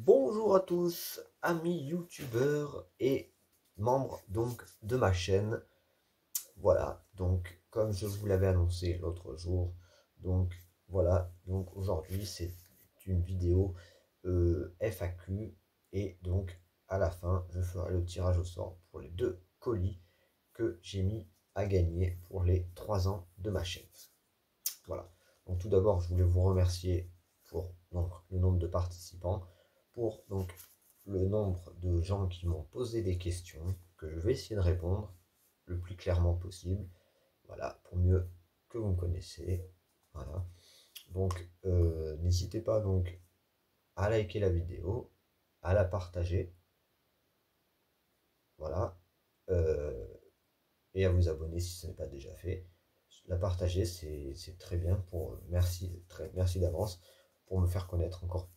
Bonjour à tous, amis youtubeurs et membres donc de ma chaîne. Voilà, donc comme je vous l'avais annoncé l'autre jour, donc voilà, donc aujourd'hui c'est une vidéo FAQ et donc à la fin je ferai le tirage au sort pour les deux colis que j'ai mis à gagner pour les 3 ans de ma chaîne. Voilà, donc tout d'abord je voulais vous remercier pour donc, le nombre de participants, pour donc le nombre de gens qui m'ont posé des questions, que je vais essayer de répondre le plus clairement possible, voilà, pour mieux que vous me connaissez, voilà. Donc n'hésitez pas donc à liker la vidéo, à la partager, voilà, et à vous abonner si ce n'est pas déjà fait. La partager, c'est très bien pour merci d'avance pour me faire connaître encore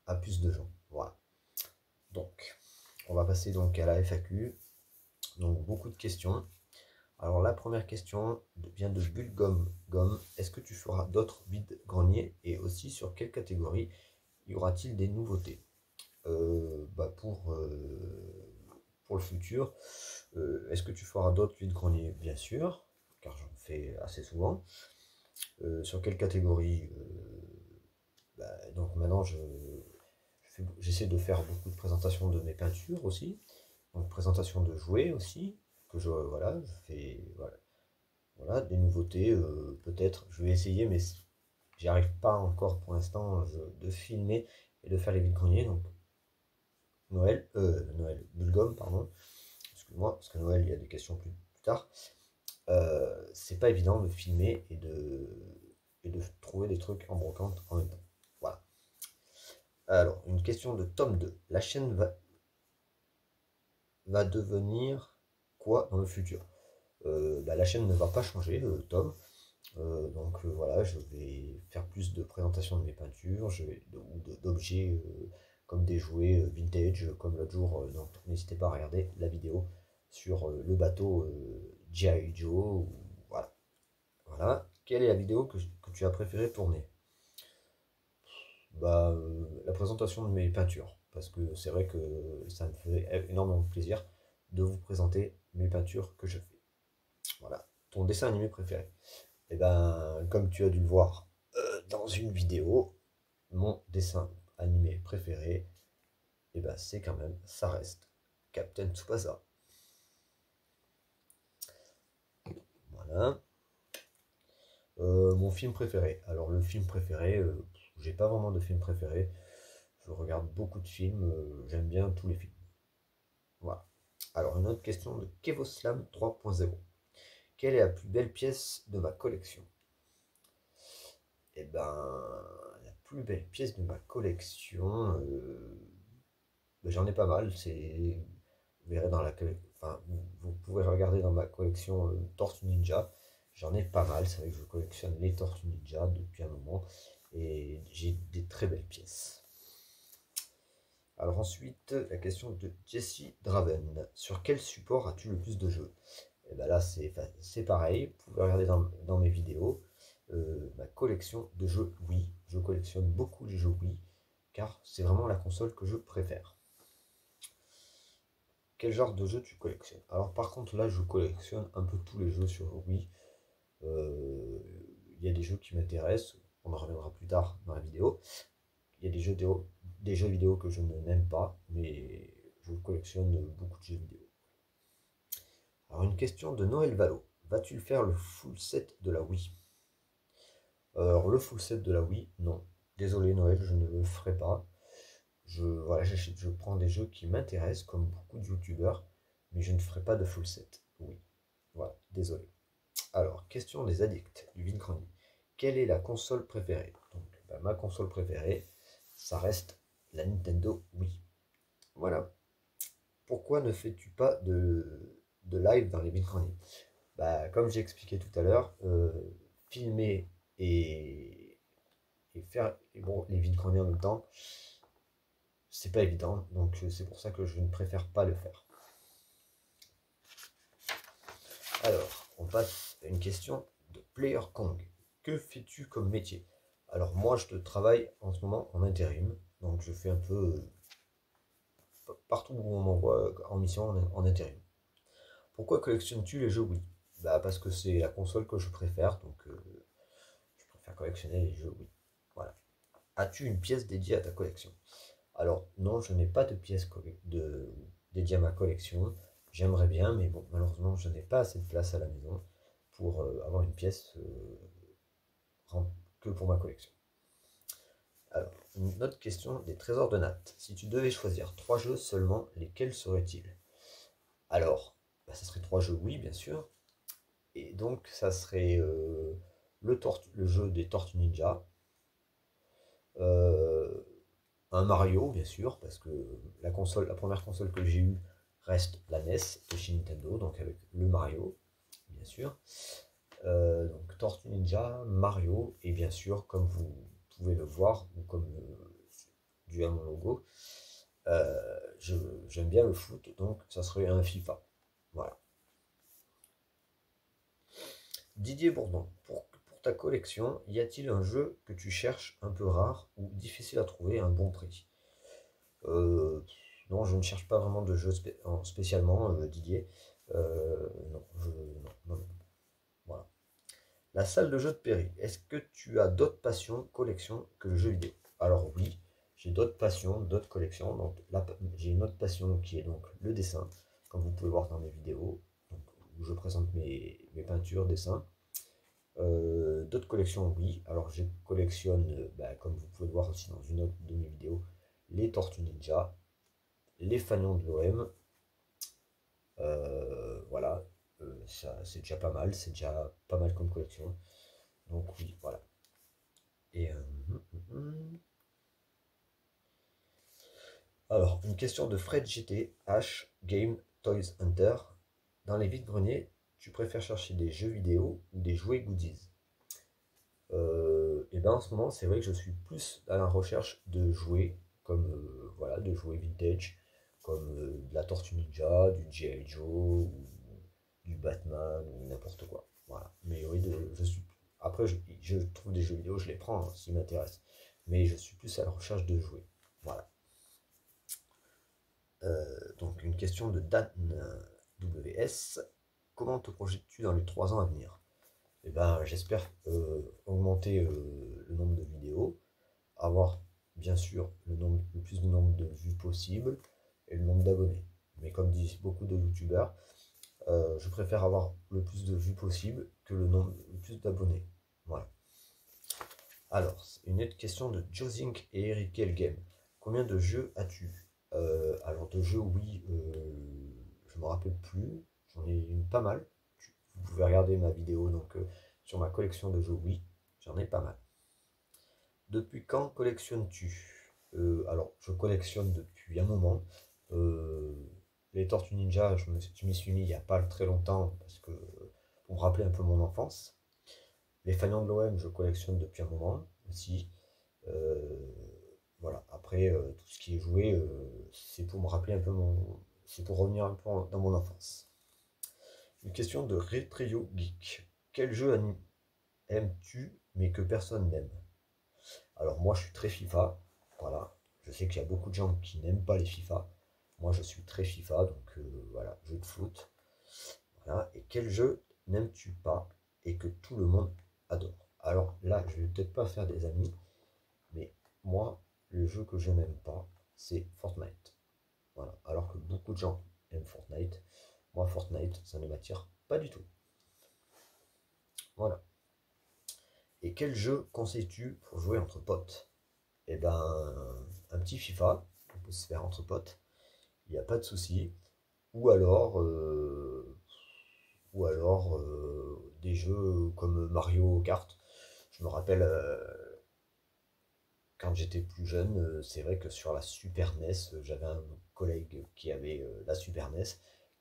à plus de gens. Voilà. Donc, on va passer donc à la FAQ. Donc, beaucoup de questions. Alors, la première question vient de Bulgum Gomme. Est-ce que tu feras d'autres vide-greniers et aussi sur quelle catégorie y aura-t-il des nouveautés pour le futur, est-ce que tu feras d'autres vide-greniers? Bien sûr, car j'en fais assez souvent. Sur quelle catégorie? Donc maintenant, j'essaie de faire beaucoup de présentations de mes peintures aussi, donc présentation de jouets aussi, que je fais, voilà, des nouveautés, peut-être, je vais essayer, mais j'y arrive pas encore pour l'instant de filmer et de faire les vides-greniers, donc Noël, Bulgum, pardon, excuse-moi, parce que Noël, il y a des questions plus tard. C'est pas évident de filmer et de trouver des trucs en brocante en même temps. Voilà. Alors, une question de tome 2. La chaîne va devenir quoi dans le futur? La chaîne ne va pas changer, Tom. Voilà, je vais faire plus de présentations de mes peintures, ou d'objets comme des jouets vintage, comme l'autre jour. Donc n'hésitez pas à regarder la vidéo sur le bateau G.I. Joe. Voilà. Voilà. Quelle est la vidéo que tu as préféré tourner? La présentation de mes peintures, parce que c'est vrai que ça me fait énormément plaisir de vous présenter mes peintures que je fais. Voilà. Ton dessin animé préféré? Et ben, comme tu as dû le voir dans une vidéo, mon dessin animé préféré, et ben c'est quand même, ça reste Captain Tsubasa. Voilà. Mon film préféré. Alors le film préféré, j'ai pas vraiment de film préféré. Je regarde beaucoup de films, j'aime bien tous les films. Voilà. Alors une autre question de Kevoslam 3.0. Quelle est la plus belle pièce de ma collection? Eh ben, la plus belle pièce de ma collection, j'en ai pas mal. Vous verrez enfin, vous pouvez regarder dans ma collection Tortue Ninja. J'en ai pas mal. C'est vrai que je collectionne les Tortues Ninja depuis un moment et j'ai des très belles pièces. Alors ensuite, la question de Jessie Draven. Sur quel support as-tu le plus de jeux? Et ben là, c'est pareil. Vous pouvez regarder dans mes vidéos ma collection de jeux Wii. Je collectionne beaucoup les jeux Wii, car c'est vraiment la console que je préfère. Quel genre de jeu tu collectionnes? Alors par contre, là, je collectionne un peu tous les jeux sur Wii. Il y a des jeux qui m'intéressent. On en reviendra plus tard dans la vidéo. Il y a des jeux vidéo que je n'aime pas, mais je collectionne beaucoup de jeux vidéo. Alors une question de Noël Valo. Vas-tu faire le full set de la Wii? Alors le full set de la Wii, non. Désolé Noël, je ne le ferai pas. Je prends des jeux qui m'intéressent, comme beaucoup de youtubeurs, mais je ne ferai pas de full set. Oui. Voilà, désolé. Alors, question des addicts du vide-grenier. Quelle est la console préférée? Donc, ma console préférée, ça reste la Nintendo Wii. Voilà. Pourquoi ne fais-tu pas de live dans les vide-greniers? Comme j'ai expliqué tout à l'heure, filmer et faire les vide-greniers en même temps, c'est pas évident, donc c'est pour ça que je ne préfère pas le faire. Alors, on passe à une question de Player Kong. Que fais-tu comme métier? Alors moi, je travaille en ce moment en intérim. Donc je fais un peu partout où on m'envoie en mission en intérim. Pourquoi collectionnes-tu les jeux Wii? Bah parce que c'est la console que je préfère, donc je préfère collectionner les jeux Wii. Voilà. As-tu une pièce dédiée à ta collection? Alors non, je n'ai pas de pièce dédiée à ma collection. J'aimerais bien, mais bon, malheureusement, je n'ai pas assez de place à la maison pour avoir une pièce que pour ma collection. Alors, une autre question des trésors de Nat. Si tu devais choisir 3 jeux seulement, lesquels seraient-ils? Alors, bah, ça serait 3 jeux, oui, bien sûr. Et donc, ça serait le jeu des Tortues Ninja, euh, un Mario, bien sûr, parce que la première console que j'ai eue reste la NES de chez Nintendo, donc avec le Mario, bien sûr. Donc Tortue Ninja, Mario, et bien sûr, comme vous pouvez le voir, ou comme dû à mon logo, j'aime bien le foot, donc ça serait un FIFA. Voilà. Didier Bourdon, pour ta collection, y a-t-il un jeu que tu cherches un peu rare ou difficile à trouver à un bon prix? Euh, non, je ne cherche pas vraiment de jeu spécialement, Didier. Non, non. Voilà. La salle de jeu de Perry. Est-ce que tu as d'autres passions, collections que le jeu vidéo? Alors oui, j'ai d'autres passions, d'autres collections. Donc là, j'ai une autre passion qui est donc le dessin, comme vous pouvez voir dans mes vidéos, donc, où je présente mes peintures, dessins. D'autres collections, oui. Alors je collectionne, bah, comme vous pouvez le voir aussi dans une autre de mes vidéos, les Tortues Ninja, les Fanions de l'OM. Voilà, ça c'est déjà pas mal, c'est déjà pas mal comme collection. Donc oui, voilà. Et alors, une question de Fred GT H Game Toys Hunter. Dans les vides-greniers, tu préfères chercher des jeux vidéo ou des jouets goodies? Et bien en ce moment, c'est vrai que je suis plus à la recherche de jouets, comme voilà, de jouets vintage, comme de la Tortue Ninja, du G.I. Joe, ou du Batman, ou n'importe quoi. Voilà. Mais oui, je suis. Après, je trouve des jeux vidéo, je les prends hein, s'ils m'intéressent. Mais je suis plus à la recherche de jouets. Voilà. Donc une question de Dan WS. Comment te projettes-tu dans les 3 ans à venir? Eh ben, j'espère augmenter le nombre de vidéos, avoir bien sûr le plus de nombre de vues possible et le nombre d'abonnés. Mais comme disent beaucoup de youtubeurs, je préfère avoir le plus de vues possible que le plus d'abonnés. Voilà. Alors, une autre question de Josink et Eric Game. Combien de jeux as-tu? Alors de jeux, oui, je me rappelle plus. J'en ai une pas mal. Vous pouvez regarder ma vidéo donc sur ma collection de jeux, oui, j'en ai pas mal. Depuis quand collectionnes-tu? Alors, je collectionne depuis un moment. Euh, les Tortues Ninja, je m'y suis mis il n'y a pas très longtemps parce que pour me rappeler un peu mon enfance. Les Fanions de l'OM, je collectionne depuis un moment aussi. Euh, voilà. Après, tout ce qui est joué, c'est pour me rappeler un peu c'est pour revenir un peu dans mon enfance. Une question de Retrio Geek. Quel jeu aimes-tu mais que personne n'aime? Alors moi je suis très FIFA, voilà. Je sais qu'il y a beaucoup de gens qui n'aiment pas les FIFA. Moi je suis très FIFA, donc voilà, jeu de foot. Voilà. Et quel jeu n'aimes-tu pas et que tout le monde adore? Alors là, je vais peut-être pas faire des amis, mais moi, le jeu que je n'aime pas, c'est Fortnite. Voilà. Alors que beaucoup de gens aiment Fortnite. Moi, Fortnite, ça ne m'attire pas du tout. Voilà. Et quel jeu conseilles-tu pour jouer entre potes? Eh ben, un petit FIFA, on peut se faire entre potes, il n'y a pas de souci. Ou alors, des jeux comme Mario Kart. Je me rappelle quand j'étais plus jeune, c'est vrai que sur la Super NES, j'avais un collègue qui avait la Super NES,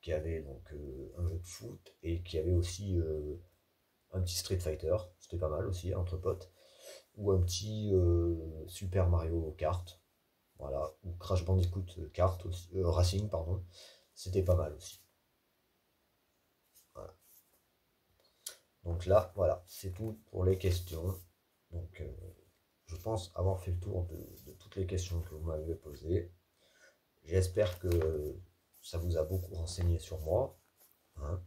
qui avait donc un jeu de foot et qui avait aussi un petit Street Fighter. C'était pas mal aussi entre potes. Ou un petit Super Mario Kart. Voilà, ou Crash Bandicoot Kart Racing, pardon, c'était pas mal aussi. Voilà. Donc là, voilà, c'est tout pour les questions. Donc je pense avoir fait le tour de toutes les les questions que vous m'avez posées. J'espère que ça vous a beaucoup renseigné sur moi. Hein.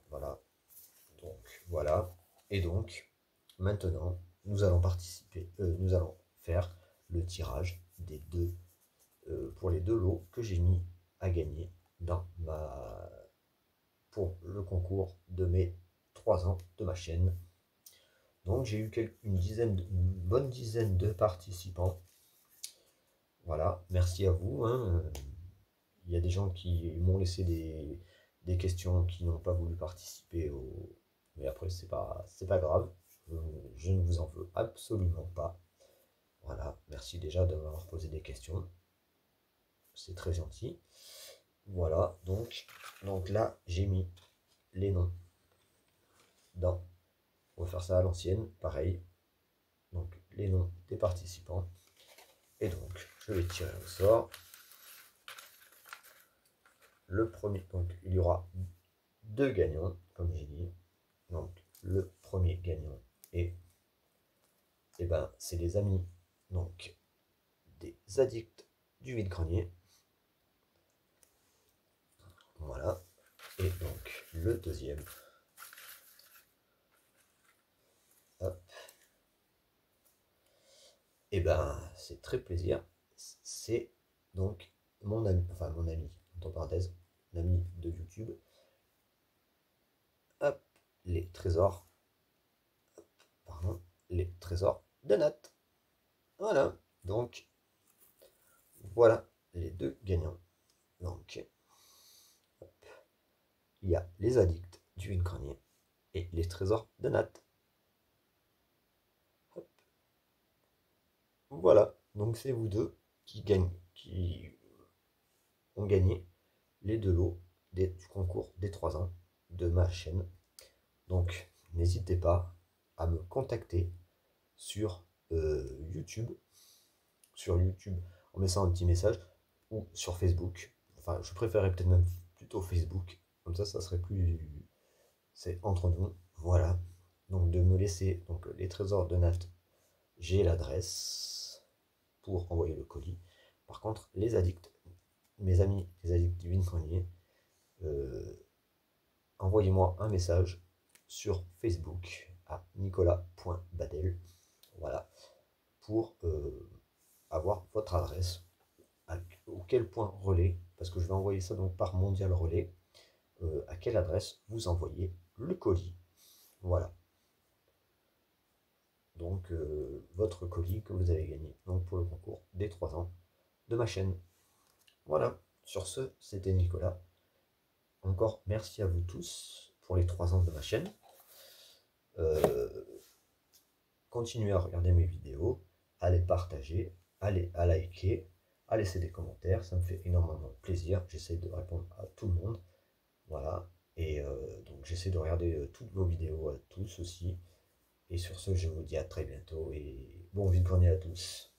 Voilà. Donc, voilà. Et donc, maintenant, nous allons nous allons faire le tirage des deux, pour les deux lots que j'ai mis à gagner pour le concours de mes 3 ans de ma chaîne. Donc j'ai eu une bonne dizaine de participants. Voilà, merci à vous. Hein. Il y a des gens qui m'ont laissé des questions qui n'ont pas voulu participer mais après c'est pas grave. Je ne vous en veux absolument pas. Voilà, merci déjà de m'avoir posé des questions. C'est très gentil. Voilà, donc là j'ai mis les noms dans. On va faire ça à l'ancienne, pareil. Donc les noms des participants. Et donc je vais tirer au sort. Le premier, donc il y aura 2 gagnants, comme j'ai dit. Donc le premier gagnant est, eh ben, c'est les amis donc des addicts du vide-grenier. Voilà. Et donc le deuxième. Hop. Et ben c'est très plaisir. C'est donc mon ami, entre parenthèses, un ami de YouTube. Hop, les trésors. Pardon, les trésors de Nat. Voilà. Donc voilà les 2 gagnants. Donc hop, il y a les addicts du vide-grenier et les trésors de Nat. Hop. Voilà, donc c'est vous deux qui ont gagné les 2 lots du concours des 3 ans de ma chaîne. Donc n'hésitez pas à me contacter sur YouTube, en laissant un petit message, ou sur Facebook. Enfin, je préférerais peut-être même plutôt Facebook, comme ça serait plus, c'est entre nous. Voilà, donc de me laisser donc les trésors de Nat, j'ai l'adresse pour envoyer le colis. Par contre, les addicts, mes amis, les addicts du vide-grenier, envoyez-moi un message sur Facebook à nicolas.badel, voilà, pour avoir votre adresse, auquel point relais, parce que je vais envoyer ça donc par mondial relais, à quelle adresse vous envoyez le colis. Voilà. Donc votre colis que vous avez gagné donc pour le concours des 3 ans de ma chaîne. Voilà. Sur ce, c'était Nicolas. Encore merci à vous tous pour les 3 ans de ma chaîne. Continuez à regarder mes vidéos, à les partager, à liker, à laisser des commentaires, ça me fait énormément plaisir. J'essaie de répondre à tout le monde. Voilà. Et donc j'essaie de regarder toutes vos vidéos à tous aussi. Et sur ce, je vous dis à très bientôt et bon vide-grenier à tous.